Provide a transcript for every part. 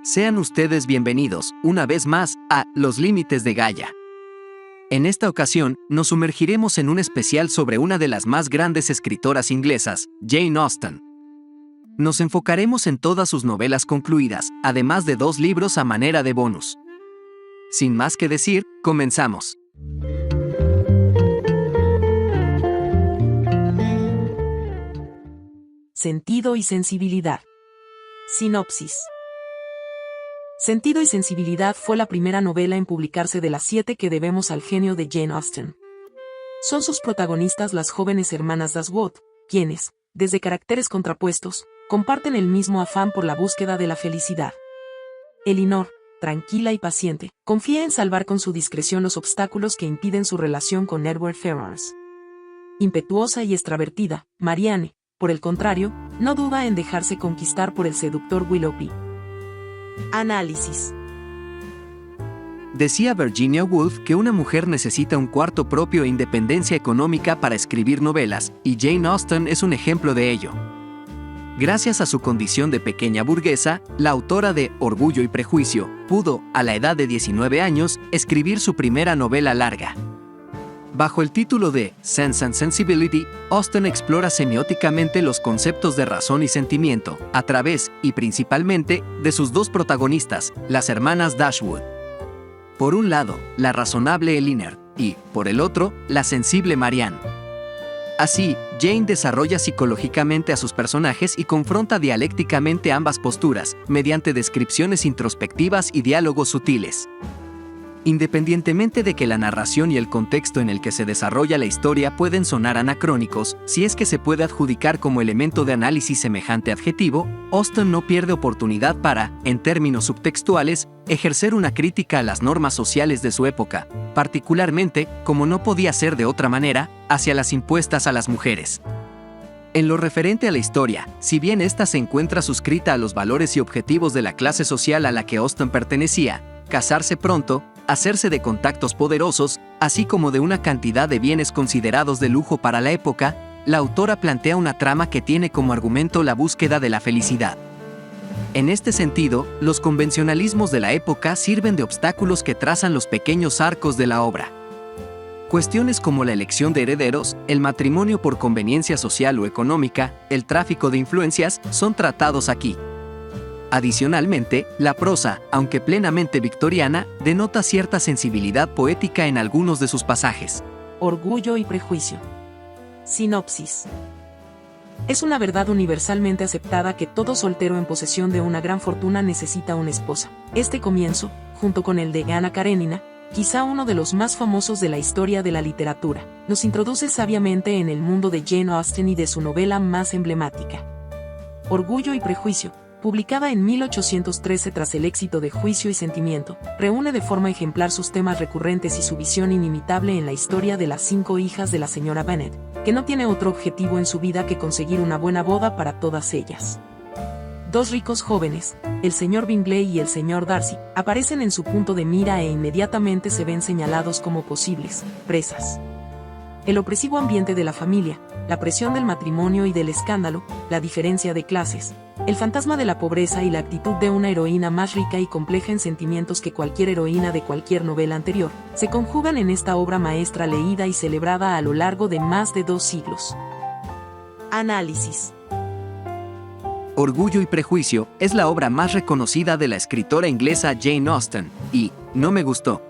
Sean ustedes bienvenidos, una vez más, a Los Límites de Gaia. En esta ocasión, nos sumergiremos en un especial sobre una de las más grandes escritoras inglesas, Jane Austen. Nos enfocaremos en todas sus novelas concluidas, además de 2 libros a manera de bonus. Sin más que decir, comenzamos. Sentido y sensibilidad. Sinopsis. Sentido y sensibilidad fue la primera novela en publicarse de las 7 que debemos al genio de Jane Austen. Son sus protagonistas las jóvenes hermanas Dashwood, quienes, desde caracteres contrapuestos, comparten el mismo afán por la búsqueda de la felicidad. Elinor, tranquila y paciente, confía en salvar con su discreción los obstáculos que impiden su relación con Edward Ferrars. Impetuosa y extravertida, Marianne, por el contrario, no duda en dejarse conquistar por el seductor Willoughby. Análisis. Decía Virginia Woolf que una mujer necesita un cuarto propio e independencia económica para escribir novelas, y Jane Austen es un ejemplo de ello. Gracias a su condición de pequeña burguesa, la autora de Orgullo y Prejuicio pudo, a la edad de 19 años, escribir su primera novela larga. Bajo el título de Sense and Sensibility, Austen explora semióticamente los conceptos de razón y sentimiento, a través, y principalmente, de sus 2 protagonistas, las hermanas Dashwood. Por un lado, la razonable Elinor, y, por el otro, la sensible Marianne. Así, Jane desarrolla psicológicamente a sus personajes y confronta dialécticamente ambas posturas, mediante descripciones introspectivas y diálogos sutiles. Independientemente de que la narración y el contexto en el que se desarrolla la historia pueden sonar anacrónicos, si es que se puede adjudicar como elemento de análisis semejante adjetivo, Austen no pierde oportunidad para, en términos subtextuales, ejercer una crítica a las normas sociales de su época, particularmente, como no podía ser de otra manera, hacia las impuestas a las mujeres. En lo referente a la historia, si bien ésta se encuentra suscrita a los valores y objetivos de la clase social a la que Austen pertenecía, casarse pronto, hacerse de contactos poderosos, así como de una cantidad de bienes considerados de lujo para la época, la autora plantea una trama que tiene como argumento la búsqueda de la felicidad. En este sentido, los convencionalismos de la época sirven de obstáculos que trazan los pequeños arcos de la obra. Cuestiones como la elección de herederos, el matrimonio por conveniencia social o económica, el tráfico de influencias, son tratados aquí. Adicionalmente, la prosa, aunque plenamente victoriana, denota cierta sensibilidad poética en algunos de sus pasajes. Orgullo y Prejuicio. Sinopsis. Es una verdad universalmente aceptada que todo soltero en posesión de una gran fortuna necesita una esposa. Este comienzo, junto con el de Anna Karenina, quizá uno de los más famosos de la historia de la literatura, nos introduce sabiamente en el mundo de Jane Austen y de su novela más emblemática. Orgullo y Prejuicio, publicada en 1813 tras el éxito de Juicio y Sentimiento, reúne de forma ejemplar sus temas recurrentes y su visión inimitable en la historia de las 5 hijas de la señora Bennet, que no tiene otro objetivo en su vida que conseguir una buena boda para todas ellas. 2 ricos jóvenes, el señor Bingley y el señor Darcy, aparecen en su punto de mira e inmediatamente se ven señalados como posibles presas. El opresivo ambiente de la familia, la presión del matrimonio y del escándalo, la diferencia de clases, el fantasma de la pobreza y la actitud de una heroína más rica y compleja en sentimientos que cualquier heroína de cualquier novela anterior, se conjugan en esta obra maestra leída y celebrada a lo largo de más de 2 siglos. Análisis. Orgullo y Prejuicio es la obra más reconocida de la escritora inglesa Jane Austen, y no me gustó.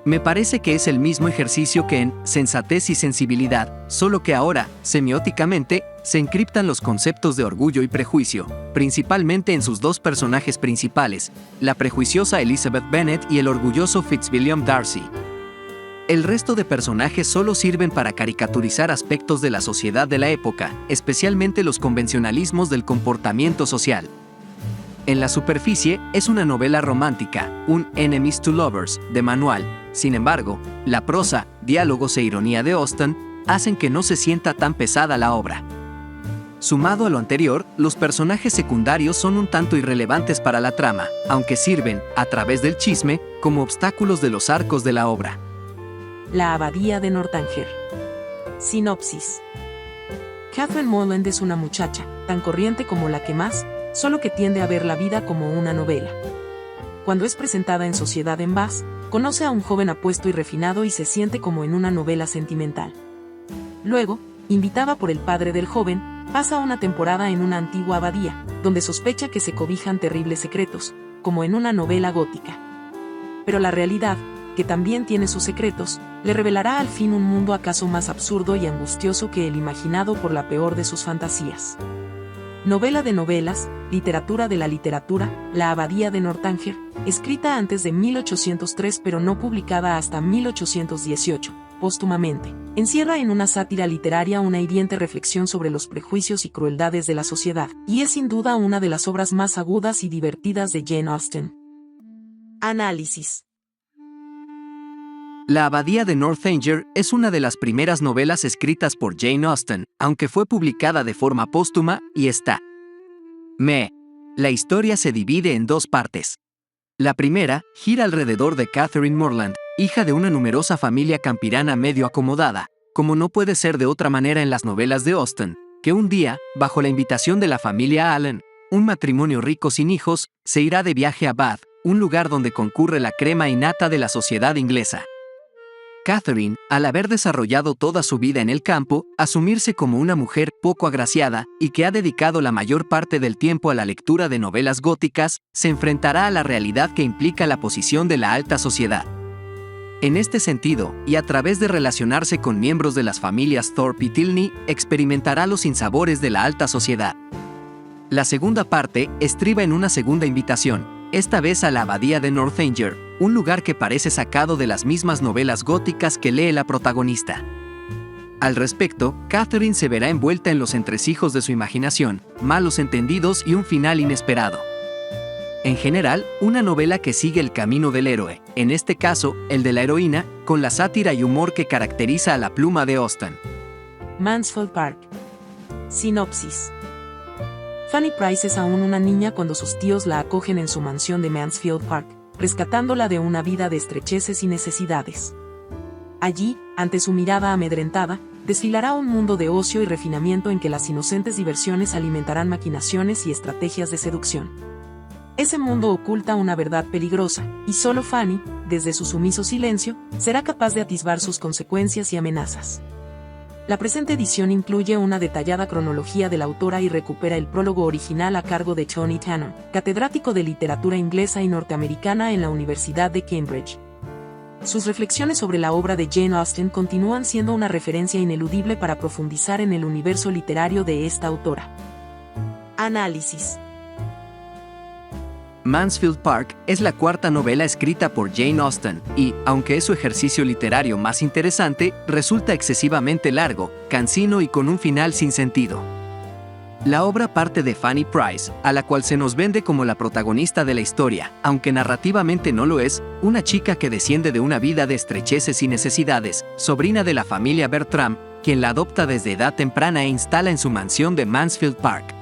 Me parece que es el mismo ejercicio que en Sensatez y Sensibilidad, solo que ahora, semióticamente, se encriptan los conceptos de orgullo y prejuicio, principalmente en sus 2 personajes principales, la prejuiciosa Elizabeth Bennet y el orgulloso Fitzwilliam Darcy. El resto de personajes solo sirven para caricaturizar aspectos de la sociedad de la época, especialmente los convencionalismos del comportamiento social. En la superficie, es una novela romántica, un enemies to lovers, de manual. Sin embargo, la prosa, diálogos e ironía de Austen hacen que no se sienta tan pesada la obra. Sumado a lo anterior, los personajes secundarios son un tanto irrelevantes para la trama, aunque sirven, a través del chisme, como obstáculos de los arcos de la obra. La abadía de Northanger. Sinopsis. Catherine Morland es una muchacha, tan corriente como la que más, solo que tiende a ver la vida como una novela. Cuando es presentada en sociedad en Bath, conoce a un joven apuesto y refinado y se siente como en una novela sentimental. Luego, invitada por el padre del joven, pasa una temporada en una antigua abadía, donde sospecha que se cobijan terribles secretos, como en una novela gótica. Pero la realidad, que también tiene sus secretos, le revelará al fin un mundo acaso más absurdo y angustioso que el imaginado por la peor de sus fantasías. Novela de novelas, literatura de la literatura, La abadía de Northanger, escrita antes de 1803 pero no publicada hasta 1818, póstumamente, encierra en una sátira literaria una hiriente reflexión sobre los prejuicios y crueldades de la sociedad, y es sin duda una de las obras más agudas y divertidas de Jane Austen. Análisis. La abadía de Northanger es una de las primeras novelas escritas por Jane Austen, aunque fue publicada de forma póstuma, y está. La historia se divide en dos partes. La primera gira alrededor de Catherine Morland, hija de una numerosa familia campirana medio acomodada, como no puede ser de otra manera en las novelas de Austen, que un día, bajo la invitación de la familia Allen, un matrimonio rico sin hijos, se irá de viaje a Bath, un lugar donde concurre la crema innata de la sociedad inglesa. Catherine, al haber desarrollado toda su vida en el campo, asumirse como una mujer poco agraciada y que ha dedicado la mayor parte del tiempo a la lectura de novelas góticas, se enfrentará a la realidad que implica la posición de la alta sociedad. En este sentido, y a través de relacionarse con miembros de las familias Thorpe y Tilney, experimentará los sinsabores de la alta sociedad. La segunda parte estriba en una segunda invitación, esta vez a la abadía de Northanger, un lugar que parece sacado de las mismas novelas góticas que lee la protagonista. Al respecto, Catherine se verá envuelta en los entresijos de su imaginación, malos entendidos y un final inesperado. En general, una novela que sigue el camino del héroe, en este caso, el de la heroína, con la sátira y humor que caracteriza a la pluma de Austen. Mansfield Park. Sinopsis. Fanny Price es aún una niña cuando sus tíos la acogen en su mansión de Mansfield Park, rescatándola de una vida de estrecheces y necesidades. Allí, ante su mirada amedrentada, desfilará un mundo de ocio y refinamiento en que las inocentes diversiones alimentarán maquinaciones y estrategias de seducción. Ese mundo oculta una verdad peligrosa, y solo Fanny, desde su sumiso silencio, será capaz de atisbar sus consecuencias y amenazas. La presente edición incluye una detallada cronología de la autora y recupera el prólogo original a cargo de Tony Tanner, catedrático de literatura inglesa y norteamericana en la Universidad de Cambridge. Sus reflexiones sobre la obra de Jane Austen continúan siendo una referencia ineludible para profundizar en el universo literario de esta autora. Análisis. Mansfield Park es la cuarta novela escrita por Jane Austen y, aunque es su ejercicio literario más interesante, resulta excesivamente largo, cansino y con un final sin sentido. La obra parte de Fanny Price, a la cual se nos vende como la protagonista de la historia, aunque narrativamente no lo es, una chica que desciende de una vida de estrecheces y necesidades, sobrina de la familia Bertram, quien la adopta desde edad temprana e instala en su mansión de Mansfield Park.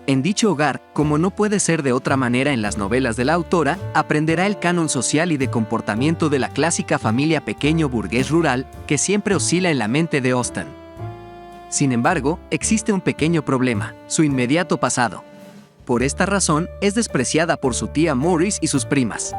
En dicho hogar, como no puede ser de otra manera en las novelas de la autora, aprenderá el canon social y de comportamiento de la clásica familia pequeño burgués rural que siempre oscila en la mente de Austen. Sin embargo, existe un pequeño problema, su inmediato pasado. Por esta razón, es despreciada por su tía Maurice y sus primas.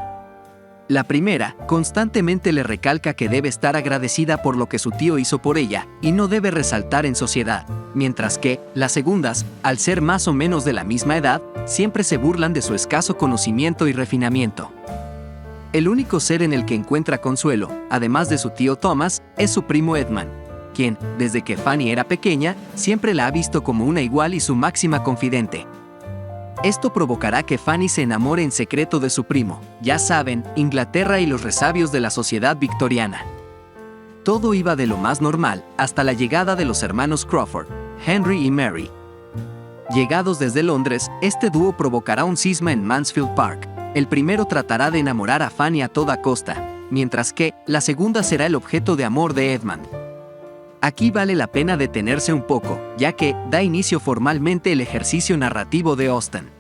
La primera, constantemente le recalca que debe estar agradecida por lo que su tío hizo por ella, y no debe resaltar en sociedad, mientras que, las segundas, al ser más o menos de la misma edad, siempre se burlan de su escaso conocimiento y refinamiento. El único ser en el que encuentra consuelo, además de su tío Thomas, es su primo Edmund, quien, desde que Fanny era pequeña, siempre la ha visto como una igual y su máxima confidente. Esto provocará que Fanny se enamore en secreto de su primo, ya saben, Inglaterra y los resabios de la sociedad victoriana. Todo iba de lo más normal, hasta la llegada de los hermanos Crawford, Henry y Mary. Llegados desde Londres, este dúo provocará un cisma en Mansfield Park. El primero tratará de enamorar a Fanny a toda costa, mientras que la segunda será el objeto de amor de Edmund. Aquí vale la pena detenerse un poco, ya que da inicio formalmente el ejercicio narrativo de Austen.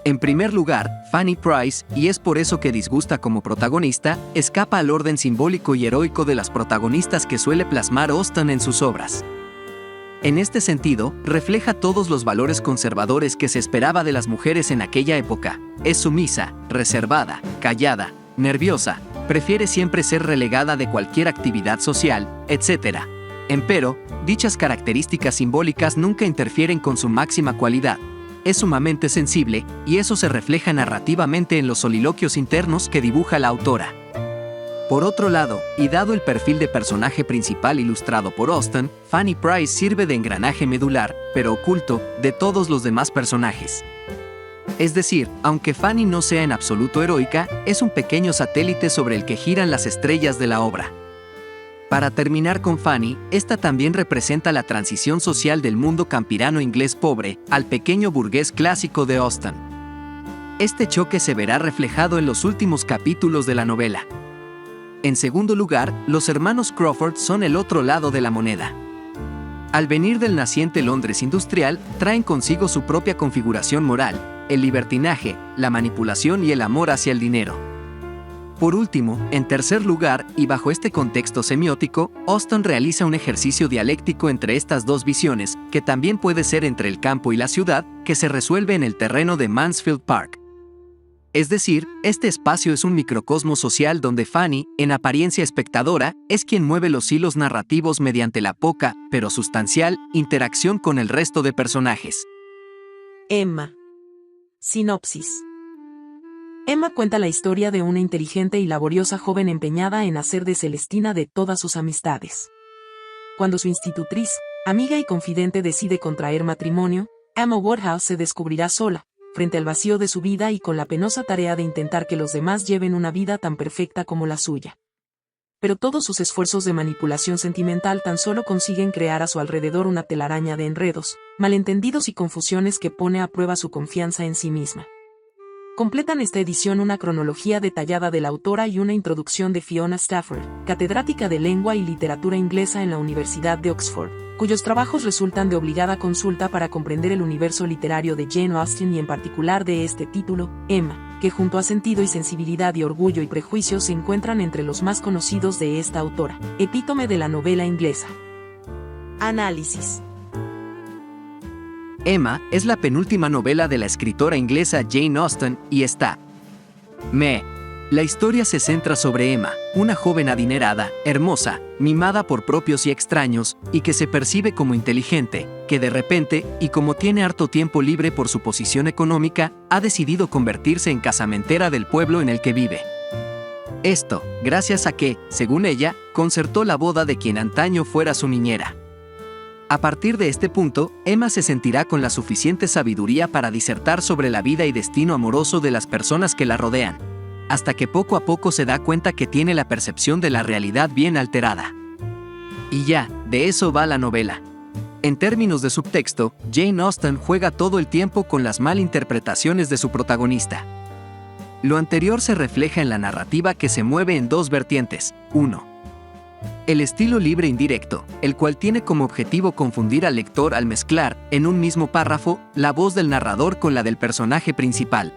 En primer lugar, Fanny Price, y es por eso que disgusta como protagonista, escapa al orden simbólico y heroico de las protagonistas que suele plasmar Austen en sus obras. En este sentido, refleja todos los valores conservadores que se esperaba de las mujeres en aquella época. Es sumisa, reservada, callada, nerviosa, prefiere siempre ser relegada de cualquier actividad social, etc. Empero, dichas características simbólicas nunca interfieren con su máxima cualidad. Es sumamente sensible, y eso se refleja narrativamente en los soliloquios internos que dibuja la autora. Por otro lado, y dado el perfil de personaje principal ilustrado por Austen, Fanny Price sirve de engranaje medular, pero oculto, de todos los demás personajes. Es decir, aunque Fanny no sea en absoluto heroica, es un pequeño satélite sobre el que giran las estrellas de la obra. Para terminar con Fanny, esta también representa la transición social del mundo campirano inglés pobre al pequeño burgués clásico de Austen. Este choque se verá reflejado en los últimos capítulos de la novela. En segundo lugar, los hermanos Crawford son el otro lado de la moneda. Al venir del naciente Londres industrial, traen consigo su propia configuración moral, el libertinaje, la manipulación y el amor hacia el dinero. Por último, en tercer lugar, y bajo este contexto semiótico, Austen realiza un ejercicio dialéctico entre estas dos visiones, que también puede ser entre el campo y la ciudad, que se resuelve en el terreno de Mansfield Park. Es decir, este espacio es un microcosmos social donde Fanny, en apariencia espectadora, es quien mueve los hilos narrativos mediante la poca, pero sustancial, interacción con el resto de personajes. Emma. Sinopsis. Emma cuenta la historia de una inteligente y laboriosa joven empeñada en hacer de Celestina de todas sus amistades. Cuando su institutriz, amiga y confidente decide contraer matrimonio, Emma Woodhouse se descubrirá sola, frente al vacío de su vida y con la penosa tarea de intentar que los demás lleven una vida tan perfecta como la suya. Pero todos sus esfuerzos de manipulación sentimental tan solo consiguen crear a su alrededor una telaraña de enredos, malentendidos y confusiones que pone a prueba su confianza en sí misma. Completan esta edición una cronología detallada de la autora y una introducción de Fiona Stafford, catedrática de lengua y literatura inglesa en la Universidad de Oxford, cuyos trabajos resultan de obligada consulta para comprender el universo literario de Jane Austen y en particular de este título, Emma, que junto a Sentido y Sensibilidad y Orgullo y Prejuicio se encuentran entre los más conocidos de esta autora, epítome de la novela inglesa. Análisis. Emma es la penúltima novela de la escritora inglesa Jane Austen y está. La historia se centra sobre Emma, una joven adinerada, hermosa, mimada por propios y extraños, y que se percibe como inteligente, que de repente, y como tiene harto tiempo libre por su posición económica, ha decidido convertirse en casamentera del pueblo en el que vive. Esto, gracias a que, según ella, concertó la boda de quien antaño fuera su niñera. A partir de este punto, Emma se sentirá con la suficiente sabiduría para disertar sobre la vida y destino amoroso de las personas que la rodean, hasta que poco a poco se da cuenta que tiene la percepción de la realidad bien alterada. Y ya, de eso va la novela. En términos de subtexto, Jane Austen juega todo el tiempo con las malinterpretaciones de su protagonista. Lo anterior se refleja en la narrativa que se mueve en dos vertientes. 1. El estilo libre indirecto, el cual tiene como objetivo confundir al lector al mezclar, en un mismo párrafo, la voz del narrador con la del personaje principal.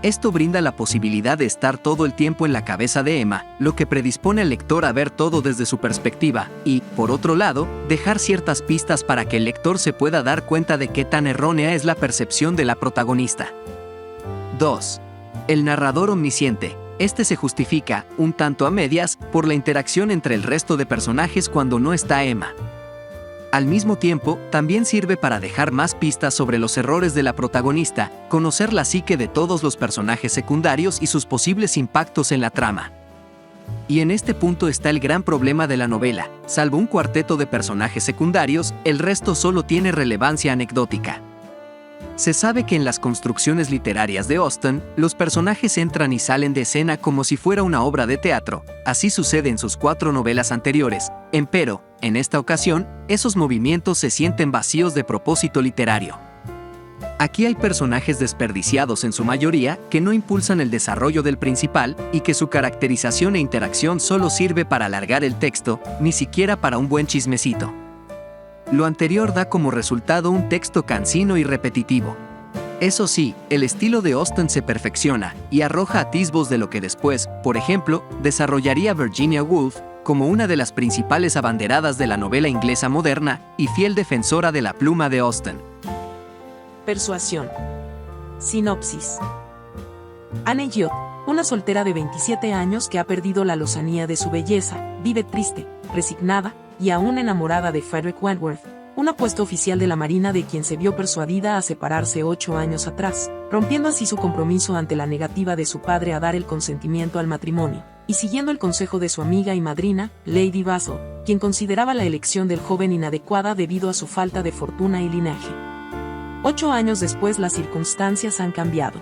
Esto brinda la posibilidad de estar todo el tiempo en la cabeza de Emma, lo que predispone al lector a ver todo desde su perspectiva, y, por otro lado, dejar ciertas pistas para que el lector se pueda dar cuenta de qué tan errónea es la percepción de la protagonista. 2. El narrador omnisciente. Este se justifica, un tanto a medias, por la interacción entre el resto de personajes cuando no está Emma. Al mismo tiempo, también sirve para dejar más pistas sobre los errores de la protagonista, conocer la psique de todos los personajes secundarios y sus posibles impactos en la trama. Y en este punto está el gran problema de la novela: salvo un cuarteto de personajes secundarios, el resto solo tiene relevancia anecdótica. Se sabe que en las construcciones literarias de Austen, los personajes entran y salen de escena como si fuera una obra de teatro. Así sucede en sus 4 novelas anteriores, empero, en esta ocasión, esos movimientos se sienten vacíos de propósito literario. Aquí hay personajes desperdiciados en su mayoría, que no impulsan el desarrollo del principal, y que su caracterización e interacción solo sirve para alargar el texto, ni siquiera para un buen chismecito. Lo anterior da como resultado un texto cansino y repetitivo. Eso sí, el estilo de Austen se perfecciona y arroja atisbos de lo que después, por ejemplo, desarrollaría Virginia Woolf, como una de las principales abanderadas de la novela inglesa moderna y fiel defensora de la pluma de Austen. Persuasión. Sinopsis. Anne Elliot, una soltera de 27 años que ha perdido la lozanía de su belleza, vive triste, resignada y aún enamorada de Frederick Wentworth, un apuesto oficial de la Marina de quien se vio persuadida a separarse 8 años atrás, rompiendo así su compromiso ante la negativa de su padre a dar el consentimiento al matrimonio, y siguiendo el consejo de su amiga y madrina, Lady Basil, quien consideraba la elección del joven inadecuada debido a su falta de fortuna y linaje. 8 años después las circunstancias han cambiado.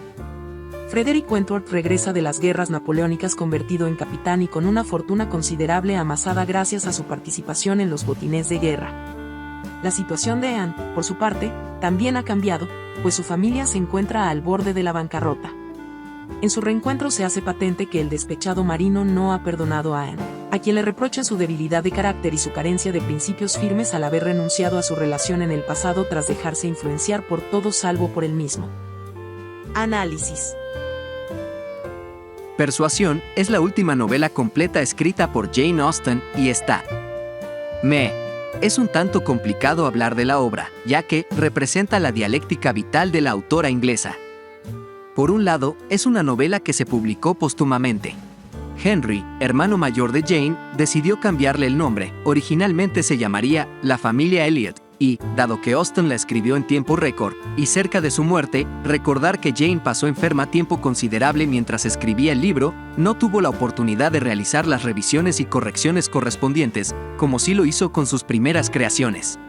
Frederick Wentworth regresa de las guerras napoleónicas convertido en capitán y con una fortuna considerable amasada gracias a su participación en los botines de guerra. La situación de Anne, por su parte, también ha cambiado, pues su familia se encuentra al borde de la bancarrota. En su reencuentro se hace patente que el despechado marino no ha perdonado a Anne, a quien le reprocha su debilidad de carácter y su carencia de principios firmes al haber renunciado a su relación en el pasado tras dejarse influenciar por todo salvo por él mismo. Análisis. Persuasión es la última novela completa escrita por Jane Austen y está. Es un tanto complicado hablar de la obra, ya que representa la dialéctica vital de la autora inglesa. Por un lado, es una novela que se publicó póstumamente. Henry, hermano mayor de Jane, decidió cambiarle el nombre. Originalmente se llamaría La familia Elliot, y, dado que Austen la escribió en tiempo récord, y cerca de su muerte, recordar que Jane pasó enferma tiempo considerable mientras escribía el libro, no tuvo la oportunidad de realizar las revisiones y correcciones correspondientes, como sí lo hizo con sus primeras creaciones.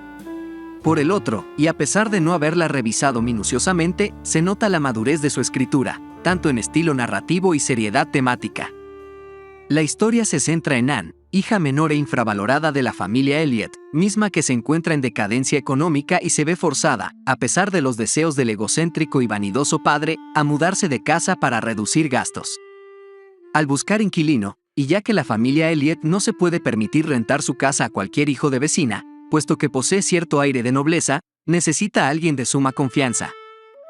Por el otro, y a pesar de no haberla revisado minuciosamente, se nota la madurez de su escritura, tanto en estilo narrativo y seriedad temática. La historia se centra en Anne, hija menor e infravalorada de la familia Elliot, misma que se encuentra en decadencia económica y se ve forzada, a pesar de los deseos del egocéntrico y vanidoso padre, a mudarse de casa para reducir gastos. Al buscar inquilino, y ya que la familia Elliot no se puede permitir rentar su casa a cualquier hijo de vecina, puesto que posee cierto aire de nobleza, necesita a alguien de suma confianza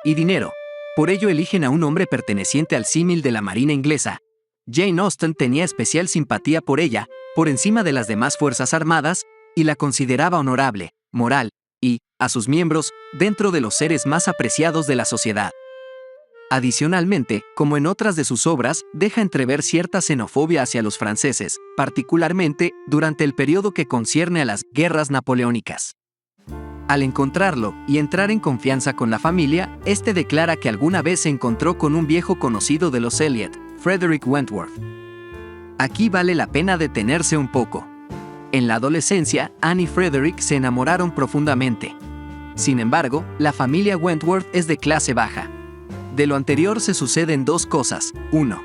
y dinero. Por ello eligen a un hombre perteneciente al símil de la Marina inglesa. Jane Austen tenía especial simpatía por ella, por encima de las demás fuerzas armadas, y la consideraba honorable, moral, y, a sus miembros, dentro de los seres más apreciados de la sociedad. Adicionalmente, como en otras de sus obras, deja entrever cierta xenofobia hacia los franceses, particularmente durante el periodo que concierne a las guerras napoleónicas. Al encontrarlo y entrar en confianza con la familia, este declara que alguna vez se encontró con un viejo conocido de los Elliot, Frederick Wentworth. Aquí vale la pena detenerse un poco. En la adolescencia, Anne y Frederick se enamoraron profundamente. Sin embargo, la familia Wentworth es de clase baja. De lo anterior se suceden dos cosas. 1.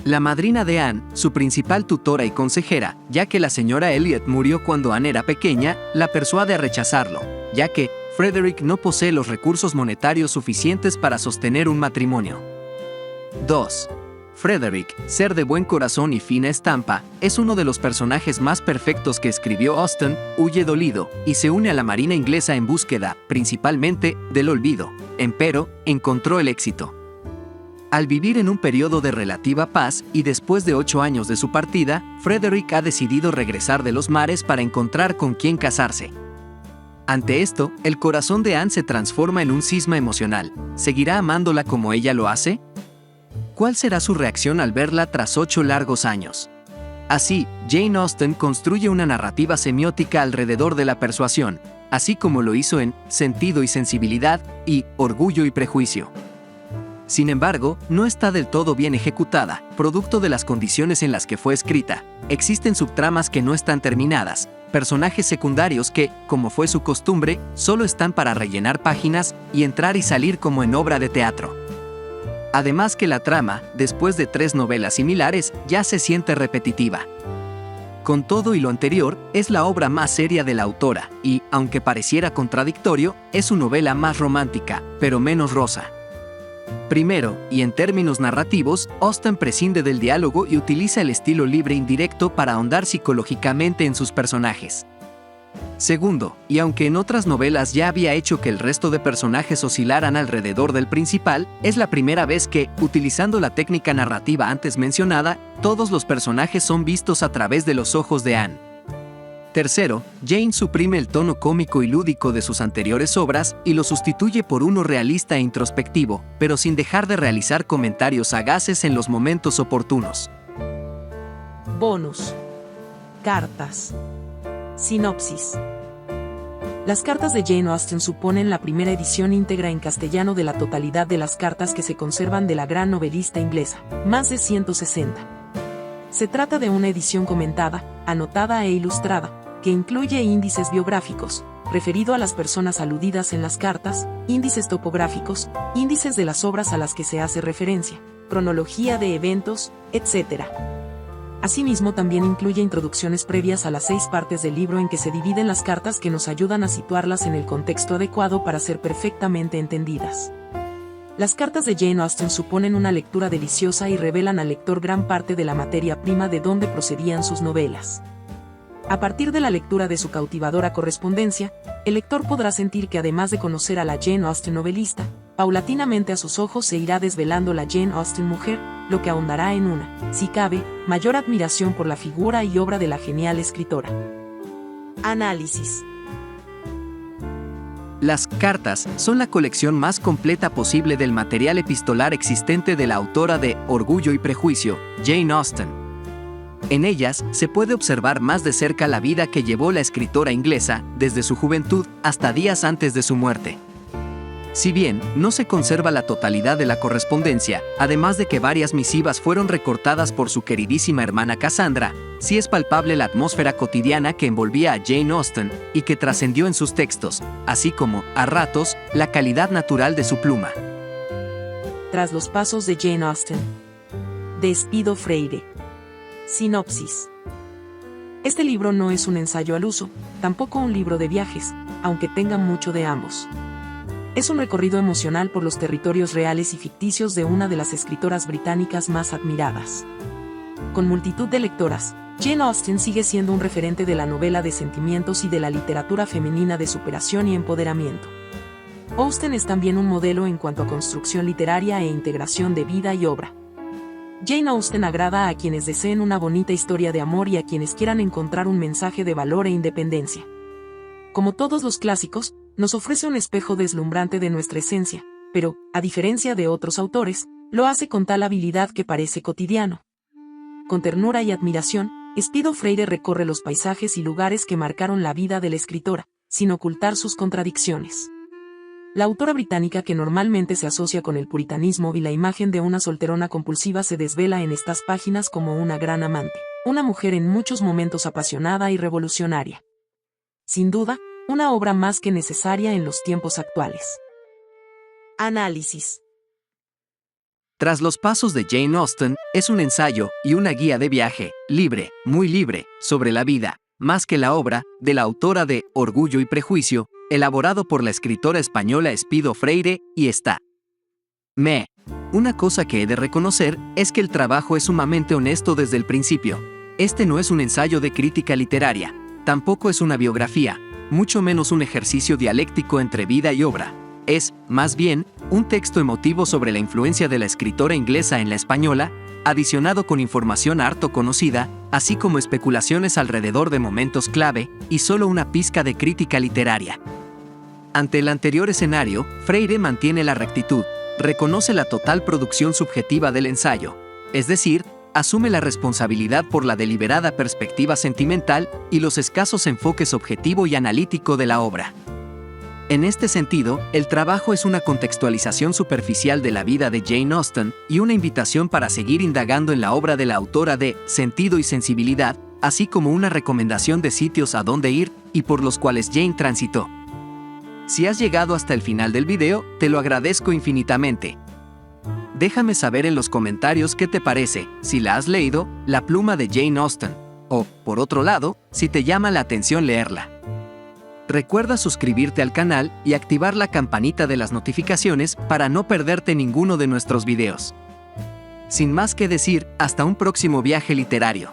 La madrina de Anne, su principal tutora y consejera, ya que la señora Elliot murió cuando Anne era pequeña, la persuade a rechazarlo, ya que Frederick no posee los recursos monetarios suficientes para sostener un matrimonio. 2. Frederick, ser de buen corazón y fina estampa, es uno de los personajes más perfectos que escribió Austen, huye dolido, y se une a la Marina inglesa en búsqueda, principalmente, del olvido. Empero, encontró el éxito. Al vivir en un periodo de relativa paz, y después de 8 años de su partida, Frederick ha decidido regresar de los mares para encontrar con quién casarse. Ante esto, el corazón de Anne se transforma en un cisma emocional. ¿Seguirá amándola como ella lo hace? ¿Cuál será su reacción al verla tras 8 largos años? Así, Jane Austen construye una narrativa semiótica alrededor de la persuasión, así como lo hizo en Sentido y sensibilidad y Orgullo y prejuicio. Sin embargo, no está del todo bien ejecutada, producto de las condiciones en las que fue escrita. Existen subtramas que no están terminadas, personajes secundarios que, como fue su costumbre, solo están para rellenar páginas y entrar y salir como en obra de teatro. Además que la trama, después de 3 novelas similares, ya se siente repetitiva. Con todo y lo anterior, es la obra más seria de la autora, y, aunque pareciera contradictorio, es su novela más romántica, pero menos rosa. Primero, y en términos narrativos, Austen prescinde del diálogo y utiliza el estilo libre indirecto para ahondar psicológicamente en sus personajes. Segundo, y aunque en otras novelas ya había hecho que el resto de personajes oscilaran alrededor del principal, es la primera vez que, utilizando la técnica narrativa antes mencionada, todos los personajes son vistos a través de los ojos de Anne. Tercero, Jane suprime el tono cómico y lúdico de sus anteriores obras y lo sustituye por uno realista e introspectivo, pero sin dejar de realizar comentarios sagaces en los momentos oportunos. Bonus. Cartas. Sinopsis. Las cartas de Jane Austen suponen la primera edición íntegra en castellano de la totalidad de las cartas que se conservan de la gran novelista inglesa, más de 160. Se trata de una edición comentada, anotada e ilustrada, que incluye índices biográficos, referido a las personas aludidas en las cartas, índices topográficos, índices de las obras a las que se hace referencia, cronología de eventos, etc. Asimismo, también incluye introducciones previas a las 6 partes del libro en que se dividen las cartas que nos ayudan a situarlas en el contexto adecuado para ser perfectamente entendidas. Las cartas de Jane Austen suponen una lectura deliciosa y revelan al lector gran parte de la materia prima de donde procedían sus novelas. A partir de la lectura de su cautivadora correspondencia, el lector podrá sentir que además de conocer a la Jane Austen novelista, paulatinamente a sus ojos se irá desvelando la Jane Austen mujer, lo que ahondará en una, si cabe, mayor admiración por la figura y obra de la genial escritora. Análisis. Las cartas son la colección más completa posible del material epistolar existente de la autora de Orgullo y Prejuicio, Jane Austen. En ellas se puede observar más de cerca la vida que llevó la escritora inglesa desde su juventud hasta días antes de su muerte. Si bien no se conserva la totalidad de la correspondencia, además de que varias misivas fueron recortadas por su queridísima hermana Cassandra, sí es palpable la atmósfera cotidiana que envolvía a Jane Austen y que trascendió en sus textos, así como, a ratos, la calidad natural de su pluma. Tras los pasos de Jane Austen. De Spiro Freire. Sinopsis. Este libro no es un ensayo al uso, tampoco un libro de viajes, aunque tenga mucho de ambos. Es un recorrido emocional por los territorios reales y ficticios de una de las escritoras británicas más admiradas. Con multitud de lectoras, Jane Austen sigue siendo un referente de la novela de sentimientos y de la literatura femenina de superación y empoderamiento. Austen es también un modelo en cuanto a construcción literaria e integración de vida y obra. Jane Austen agrada a quienes deseen una bonita historia de amor y a quienes quieran encontrar un mensaje de valor e independencia. Como todos los clásicos, nos ofrece un espejo deslumbrante de nuestra esencia, pero, a diferencia de otros autores, lo hace con tal habilidad que parece cotidiano. Con ternura y admiración, Spiro Freire recorre los paisajes y lugares que marcaron la vida de la escritora, sin ocultar sus contradicciones. La autora británica, que normalmente se asocia con el puritanismo y la imagen de una solterona compulsiva, se desvela en estas páginas como una gran amante, una mujer en muchos momentos apasionada y revolucionaria. Sin duda, una obra más que necesaria en los tiempos actuales. Análisis. Tras los pasos de Jane Austen, es un ensayo y una guía de viaje, libre, muy libre, sobre la vida, más que la obra, de la autora de Orgullo y Prejuicio, elaborado por la escritora española Spiro Freire, y está. Una cosa que he de reconocer es que el trabajo es sumamente honesto desde el principio. Este no es un ensayo de crítica literaria, tampoco es una biografía, mucho menos un ejercicio dialéctico entre vida y obra. Es, más bien, un texto emotivo sobre la influencia de la escritora inglesa en la española, adicionado con información harto conocida, así como especulaciones alrededor de momentos clave, y solo una pizca de crítica literaria. Ante el anterior escenario, Freire mantiene la rectitud, reconoce la total producción subjetiva del ensayo, es decir, asume la responsabilidad por la deliberada perspectiva sentimental y los escasos enfoques objetivo y analítico de la obra. En este sentido, el trabajo es una contextualización superficial de la vida de Jane Austen y una invitación para seguir indagando en la obra de la autora de Sentido y Sensibilidad, así como una recomendación de sitios a dónde ir y por los cuales Jane transitó. Si has llegado hasta el final del video, te lo agradezco infinitamente. Déjame saber en los comentarios qué te parece, si la has leído, La pluma de Jane Austen, o, por otro lado, si te llama la atención leerla. Recuerda suscribirte al canal y activar la campanita de las notificaciones para no perderte ninguno de nuestros videos. Sin más que decir, hasta un próximo viaje literario.